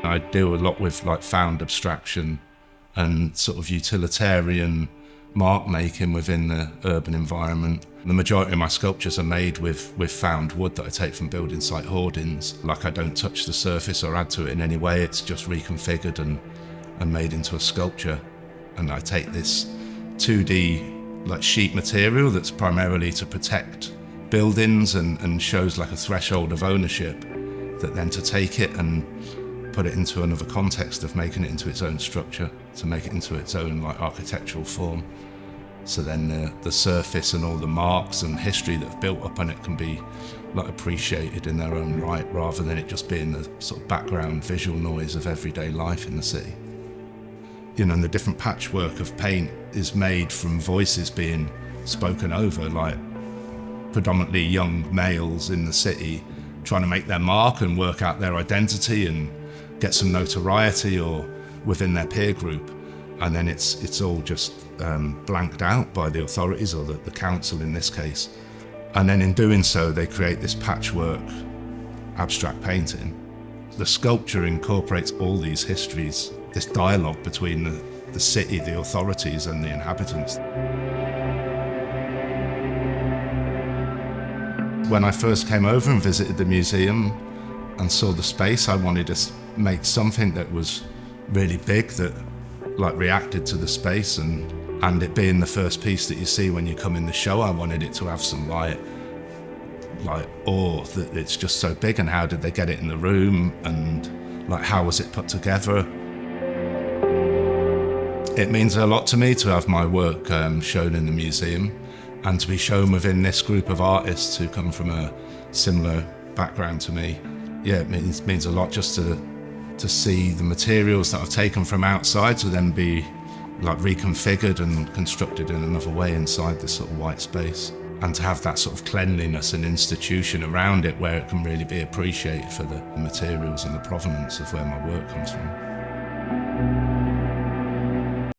I deal a lot with like found abstraction and sort of utilitarian mark making within the urban environment. The majority of my sculptures are made with found wood that I take from building site hoardings. Like, I don't touch the surface or add to it in any way, it's just reconfigured and made into a sculpture. And I take this 2D like sheet material that's primarily to protect buildings and shows like a threshold of ownership, that then to take it and put it into another context of making it into its own structure, to make it into its own like architectural form. So then the surface and all the marks and history that have built up on it can be like appreciated in their own right, rather than it just being the sort of background visual noise of everyday life in the city. You know, and the different patchwork of paint is made from voices being spoken over, like predominantly young males in the city trying to make their mark and work out their identity and get some notoriety or within their peer group. And then it's all just blanked out by the authorities, or the council in this case. And then in doing so, they create this patchwork abstract painting. The sculpture incorporates all these histories, this dialogue between the city, the authorities and the inhabitants. When I first came over and visited the museum and saw the space, I wanted to make something that was really big, that like reacted to the space, and it being the first piece that you see when you come in the show, I wanted it to have some like awe that it's just so big, and how did they get it in the room, and like how was it put together. It means a lot to me to have my work shown in the museum, and to be shown within this group of artists who come from a similar background to me. Yeah, it means a lot just to see the materials that I've taken from outside to then be like reconfigured and constructed in another way inside this sort of white space, and to have that sort of cleanliness and institution around it where it can really be appreciated for the materials and the provenance of where my work comes from.